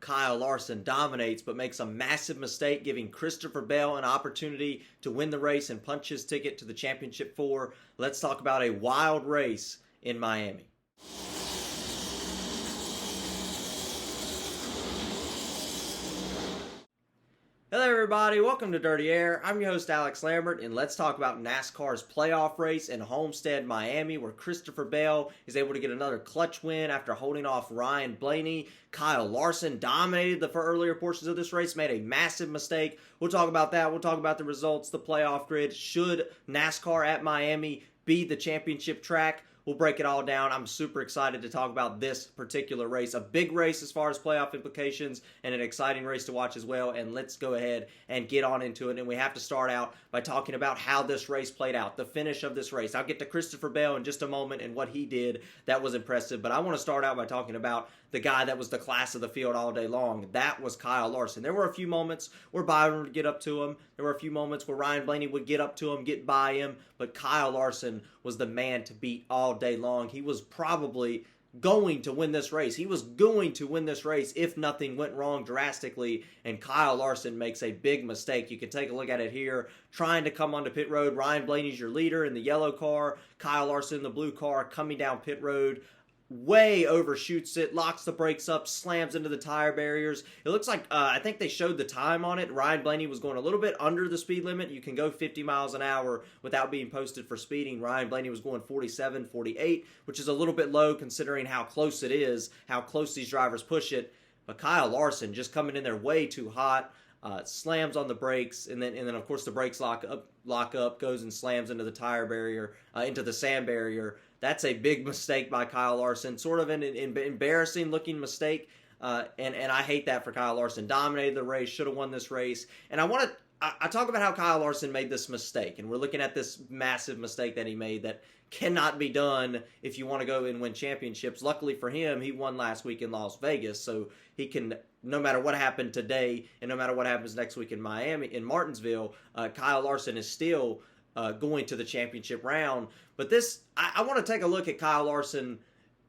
Kyle Larson dominates but makes a massive mistake, giving Christopher Bell an opportunity to win the race and punch his ticket to the championship 4. Let's talk about a wild race in Miami. Hello everybody, welcome to Dirty Air. I'm your host Alex Lambert, and let's talk about NASCAR's playoff race in Homestead, Miami, where Christopher Bell is able to get another clutch win after holding off Ryan Blaney. Kyle Larson dominated the earlier portions of this race, made a massive mistake. We'll talk about that. We'll talk about the results, the playoff grid. Should NASCAR at Miami be the championship track? We'll break it all down. I'm super excited to talk about this particular race. A big race as far as playoff implications and an exciting race to watch as well. And let's go ahead and get on into it. And we have to start out by talking about how this race played out, the finish of this race. I'll get to Christopher Bell in just a moment and what he did. That was impressive. But I want to start out by talking about the guy that was the class of the field all day long. That was Kyle Larson. There were a few moments where Byron would get up to him. There were a few moments where Ryan Blaney would get up to him, get by him. But Kyle Larson was the man to beat all day long. He was probably going to win this race. He was going to win this race if nothing went wrong drastically, and Kyle Larson makes a big mistake. You can take a look at it here. Trying to come onto pit road. Ryan Blaney's your leader in the yellow car. Kyle Larson in the blue car coming down pit road. Way overshoots it, locks the brakes up, slams into the tire barriers. It looks like, I think they showed the time on it. Ryan Blaney was going a little bit under the speed limit. You can go 50 miles an hour without being posted for speeding. Ryan Blaney was going 47, 48, which is a little bit low considering how close it is, how close these drivers push it. But Kyle Larson just coming in there way too hot. Slams on the brakes, and then of course the brakes lock up, goes and slams into the tire barrier, into the sand barrier. That's a big mistake by Kyle Larson, sort of an embarrassing looking mistake, and I hate that for Kyle Larson. Dominated the race, should have won this race, and I talk about how Kyle Larson made this mistake, and we're looking at this massive mistake that he made that cannot be done if you want to go and win championships. Luckily for him, he won last week in Las Vegas, so he can, no matter what happened today and no matter what happens next week in Miami, in Martinsville, Kyle Larson is still going to the championship round. But this, I want to take a look at Kyle Larson.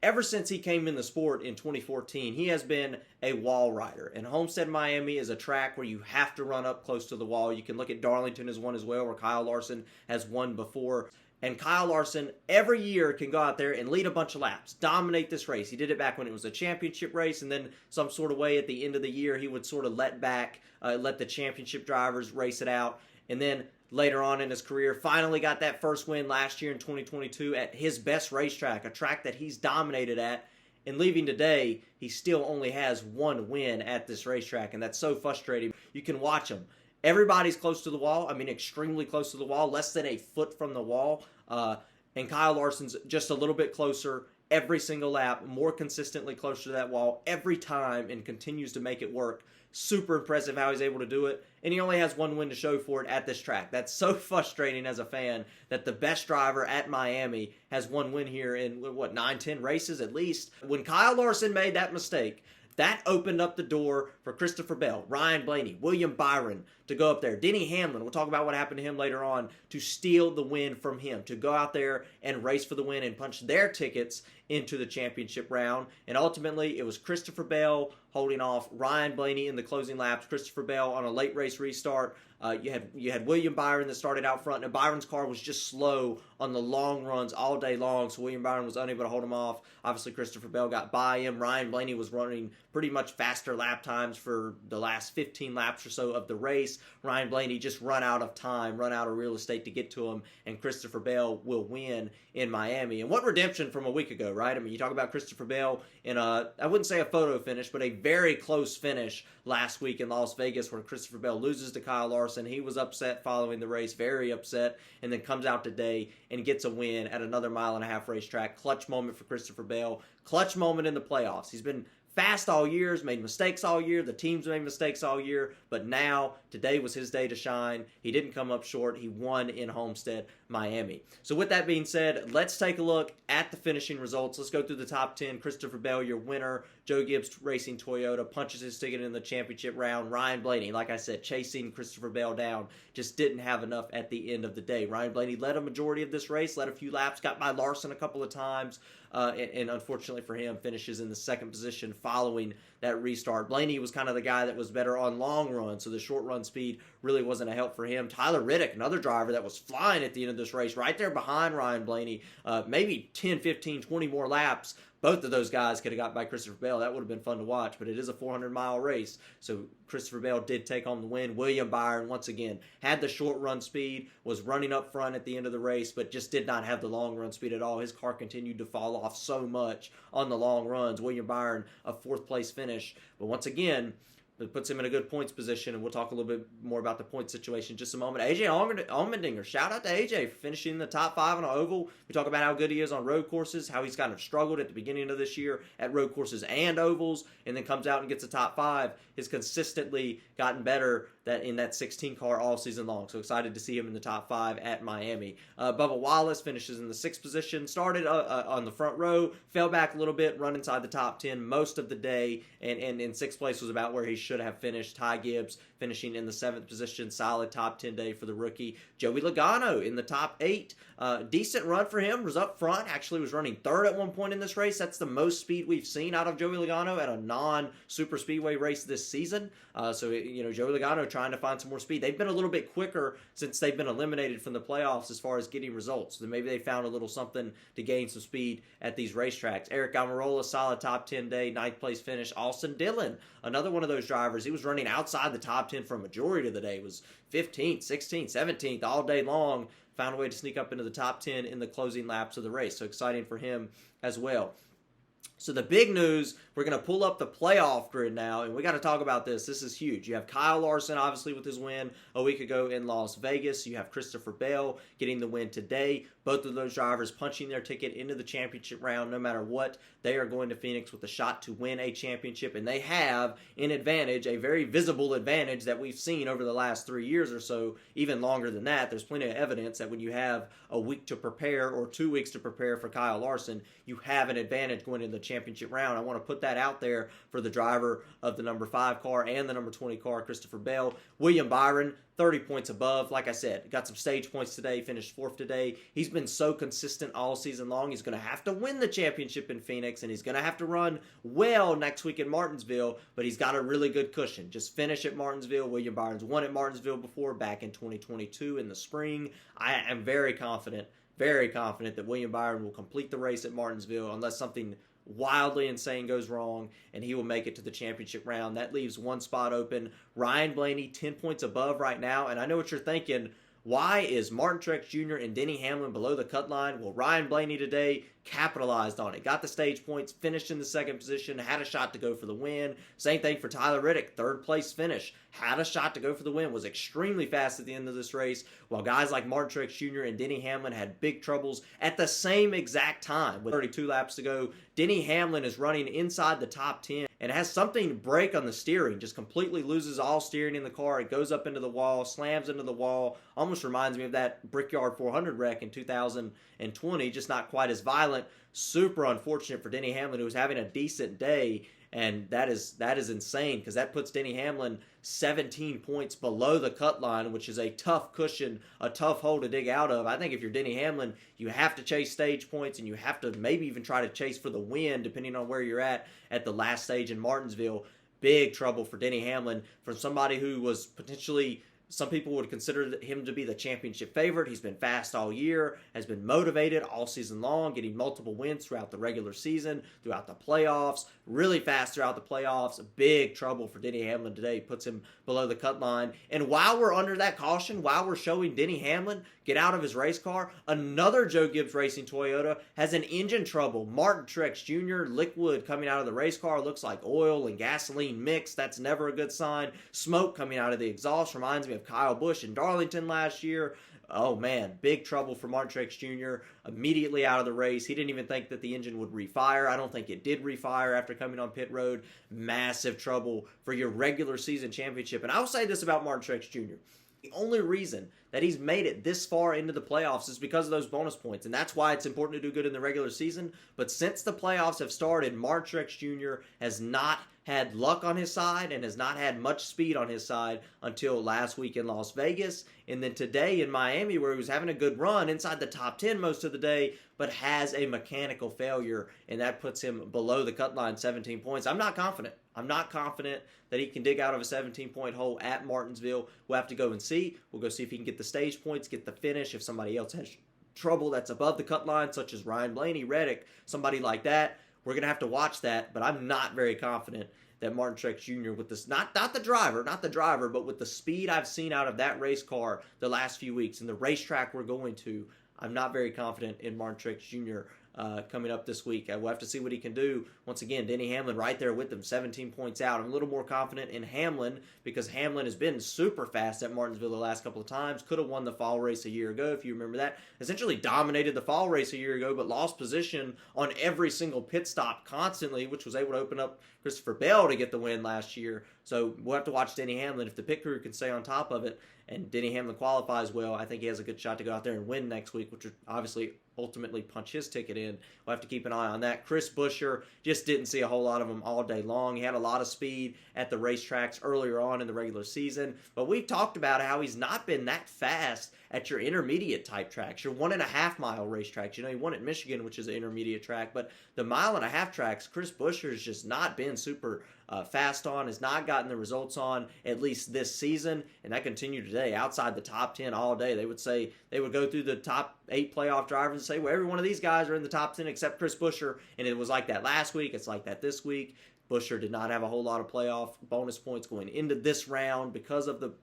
Ever since he came in the sport in 2014, he has been a wall rider. And Homestead, Miami is a track where you have to run up close to the wall. You can look at Darlington as one as well, where Kyle Larson has won before. And Kyle Larson, every year, can go out there and lead a bunch of laps, dominate this race. He did it back when it was a championship race, and then some sort of way at the end of the year, he would sort of let the championship drivers race it out. And then later on in his career, finally got that first win last year in 2022 at his best racetrack, a track that he's dominated at. And leaving today, he still only has one win at this racetrack, and that's so frustrating. You can watch him. Everybody's close to the wall. I mean, extremely close to the wall, less than a foot from the wall. And Kyle Larson's just a little bit closer every single lap, more consistently closer to that wall every time, and continues to make it work. Super impressive how he's able to do it. And he only has one win to show for it at this track. That's so frustrating as a fan that the best driver at Miami has one win here in, 9-10 races at least. When Kyle Larson made that mistake, that opened up the door for Christopher Bell, Ryan Blaney, William Byron to go up there. Denny Hamlin, we'll talk about what happened to him later on, to steal the win from him, to go out there and race for the win and punch their tickets into the championship round. And ultimately, it was Christopher Bell holding off Ryan Blaney in the closing laps. Christopher Bell on a late race restart. You had William Byron that started out front, and Byron's car was just slow on the long runs all day long, so William Byron was unable to hold him off. Obviously, Christopher Bell got by him. Ryan Blaney was running pretty much faster lap times for the last 15 laps or so of the race. Ryan Blaney just run out of time, run out of real estate to get to him, and Christopher Bell will win in Miami. And what redemption from a week ago, right? I mean, you talk about Christopher Bell in I wouldn't say a photo finish, but a very close finish last week in Las Vegas where Christopher Bell loses to Kyle Larson. He was upset following the race, very upset, and then comes out today and gets a win at another mile-and-a-half racetrack. Clutch moment for Christopher Bell. Clutch moment in the playoffs. He's been fast all year, has made mistakes all year. The team's made mistakes all year. But now, today was his day to shine. He didn't come up short. He won in Homestead, Miami. So with that being said, let's take a look at the finishing results. Let's go through the top 10. Christopher Bell, your winner. Joe Gibbs Racing Toyota punches his ticket in the championship round. Ryan Blaney, like I said, chasing Christopher Bell down, just didn't have enough at the end of the day. Ryan Blaney led a majority of this race, led a few laps, got by Larson a couple of times, and unfortunately for him, finishes in the second position following that restart. Blaney was kind of the guy that was better on long runs, so the short run speed really wasn't a help for him. Tyler Reddick, another driver that was flying at the end of this race, right there behind Ryan Blaney, maybe 10, 15, 20 more laps. Both of those guys could have got by Christopher Bell. That would have been fun to watch, but it is a 400-mile race, so Christopher Bell did take home the win. William Byron, once again, had the short run speed, was running up front at the end of the race, but just did not have the long run speed at all. His car continued to fall off so much on the long runs. William Byron, a fourth-place finish, but once again, it puts him in a good points position, and we'll talk a little bit more about the point situation in just a moment. AJ Allmendinger, shout out to AJ for finishing in the top 5 on an oval. We talk about how good he is on road courses, how he's kind of struggled at the beginning of this year at road courses and ovals, and then comes out and gets a top 5. Has consistently gotten better in that 16 car all season long. So excited to see him in the top 5 at Miami. Bubba Wallace finishes in the 6th position, started on the front row, fell back a little bit, run inside the top 10 most of the day, and in 6th place was about where he should have finished. Ty Gibbs finishing in the 7th position, solid top 10 day for the rookie. Joey Logano in the top 8. Decent run for him, was up front, actually was running 3rd at one point in this race. That's the most speed we've seen out of Joey Logano at a non-super speedway race this season. Joey Logano trying to find some more speed. They've been a little bit quicker since they've been eliminated from the playoffs as far as getting results. So maybe they found a little something to gain some speed at these racetracks. Eric Almirola, solid top 10 day, 9th place finish. Austin Dillon, another one of those drivers. He was running outside the top 10 for a majority of the day. It was 15th, 16th, 17th all day long. Found a way to sneak up into the top 10 in the closing laps of the race. So exciting for him as well. So the big news, we're going to pull up the playoff grid now, and we got to talk about this. This is huge. You have Kyle Larson, obviously, with his win a week ago in Las Vegas. You have Christopher Bell getting the win today. Both of those drivers punching their ticket into the championship round. No matter what, they are going to Phoenix with a shot to win a championship, and they have an advantage, a very visible advantage that we've seen over the last 3 years or so, even longer than that. There's plenty of evidence that when you have a week to prepare or 2 weeks to prepare for Kyle Larson, you have an advantage going into the championship round. I want to put that out there for the driver of the number 5 car and the number 20 car, Christopher Bell. William Byron, 30 points above. Like I said, got some stage points today, finished 4th today. He's been so consistent all season long. He's going to have to win the championship in Phoenix, and he's going to have to run well next week in Martinsville, but he's got a really good cushion. Just finish at Martinsville. William Byron's won at Martinsville before, back in 2022 in the spring. I am very confident that William Byron will complete the race at Martinsville unless something wildly insane goes wrong, and he will make it to the championship round. That leaves one spot open. Ryan Blaney, 10 points above right now, and I know what you're thinking. Why is Martin Truex Jr. and Denny Hamlin below the cut line? Well, Ryan Blaney today capitalized on it. Got the stage points, finished in the 2nd position, had a shot to go for the win. Same thing for Tyler Reddick, 3rd place finish. Had a shot to go for the win, was extremely fast at the end of this race, while guys like Martin Truex Jr. and Denny Hamlin had big troubles at the same exact time. With 32 laps to go, Denny Hamlin is running inside the top 10 and has something break on the steering, just completely loses all steering in the car. It goes up into the wall, slams into the wall. Almost reminds me of that Brickyard 400 wreck in 2020, just not quite as violent. Super unfortunate for Denny Hamlin, who was having a decent day, and that is insane, because that puts Denny Hamlin 17 points below the cut line, which is a tough cushion, a tough hole to dig out of. I think if you're Denny Hamlin, you have to chase stage points, and you have to maybe even try to chase for the win, depending on where you're at the last stage in Martinsville. Big trouble for Denny Hamlin, from somebody who was potentially, some people would consider him to be the championship favorite. He's been fast all year, has been motivated all season long, getting multiple wins throughout the regular season, throughout the playoffs, really fast throughout the playoffs. Big trouble for Denny Hamlin today, puts him below the cut line. And while we're under that caution, while we're showing Denny Hamlin get out of his race car, another Joe Gibbs Racing Toyota has an engine trouble. Martin Truex Jr., liquid coming out of the race car, looks like oil and gasoline mixed. That's never a good sign. Smoke coming out of the exhaust reminds me of Kyle Busch in Darlington last year. Oh man, big trouble for Martin Truex Jr. Immediately out of the race. He didn't even think that the engine would refire. I don't think it did refire after coming on pit road. Massive trouble for your regular season championship. And I will say this about Martin Truex Jr. The only reason that he's made it this far into the playoffs is because of those bonus points, and that's why it's important to do good in the regular season. But since the playoffs have started, Martin Truex Jr. has not had luck on his side and has not had much speed on his side until last week in Las Vegas, and then today in Miami, where he was having a good run inside the top 10 most of the day, but has a mechanical failure, and that puts him below the cut line, 17 points. I'm not confident. I'm not confident that he can dig out of a 17-point hole at Martinsville. We'll have to go and see. We'll go see if he can get the stage points, get the finish. If somebody else has trouble that's above the cut line, such as Ryan Blaney, Reddick, somebody like that, we're going to have to watch that. But I'm not very confident that Martin Truex Jr. with this, not the driver, but with the speed I've seen out of that race car the last few weeks and the racetrack we're going to, I'm not very confident in Martin Truex Jr. Coming up this week. We'll have to see what he can do. Once again, Denny Hamlin right there with him, 17 points out. I'm a little more confident in Hamlin because Hamlin has been super fast at Martinsville the last couple of times. Could have won the fall race a year ago, if you remember that. Essentially dominated the fall race a year ago, but lost position on every single pit stop constantly, which was able to open up Christopher Bell to get the win last year. So we'll have to watch Denny Hamlin. If the pit crew can stay on top of it and Denny Hamlin qualifies well, I think he has a good shot to go out there and win next week, which would obviously ultimately punch his ticket in. We'll have to keep an eye on that. Chris Buescher, just didn't see a whole lot of him all day long. He had a lot of speed at the racetracks earlier on in the regular season, but we've talked about how he's not been that fast at your intermediate type tracks, your 1.5 mile racetracks. You know, he won at Michigan, which is an intermediate track, but the 1.5 mile tracks, Chris Buescher has just not been super fast on, has not gotten the results on, at least this season, and that continued today. Outside the top 10 all day, they would go through the top 8 playoff drivers and say, well, every one of these guys are in the top 10 except Chris Buescher, and it was like that last week. It's like that this week. Buescher did not have a whole lot of playoff bonus points going into this round because of the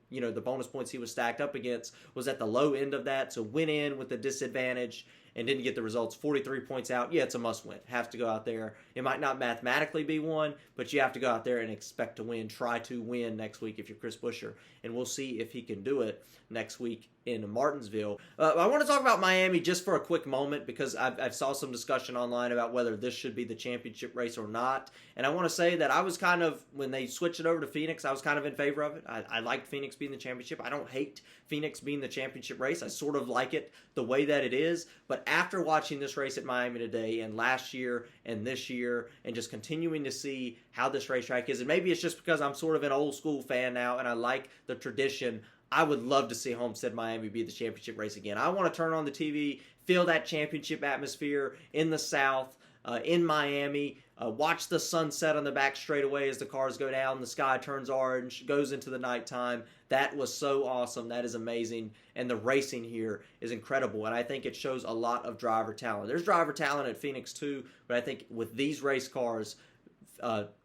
bonus points he was stacked up against was at the low end of that, so went in with a disadvantage and didn't get the results. 43 points out. Yeah, it's a must-win. Have to go out there. It might not mathematically be one, but you have to go out there and expect to win. Try to win next week if you're Chris Buescher, and we'll see if he can do it next week in Martinsville. I want to talk about Miami just for a quick moment because I saw some discussion online about whether this should be the championship race or not, and I want to say that I was kind of, when they switched it over to Phoenix, I was kind of in favor of it. I liked Phoenix being the championship. I don't hate Phoenix being the championship race. I sort of like it the way that it is, but after watching this race at Miami today and last year and this year and just continuing to see how this racetrack is, and maybe it's just because I'm sort of an old school fan now and I like the tradition, I would love to see Homestead Miami be the championship race again. I want to turn on the TV, feel that championship atmosphere in the South, in Miami, watch the sunset on the back straightaway as the cars go down, the sky turns orange, goes into the nighttime. That was so awesome. That is amazing. And the racing here is incredible. And I think it shows a lot of driver talent. There's driver talent at Phoenix too, but I think with these race cars,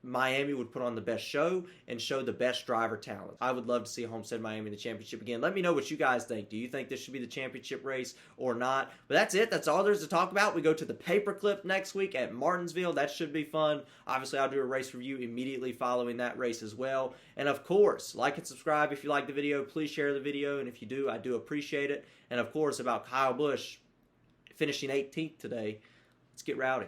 Miami would put on the best show and show the best driver talent. I would love to see Homestead Miami in the championship again. Let me know what you guys think. Do you think this should be the championship race or not? But that's it. That's all there's to talk about. We go to the paperclip next week at Martinsville. That should be fun. Obviously, I'll do a race review immediately following that race as well. And of course, like and subscribe if you like the video. Please share the video. And if you do, I do appreciate it. And of course, about Kyle Busch finishing 18th today, let's get rowdy.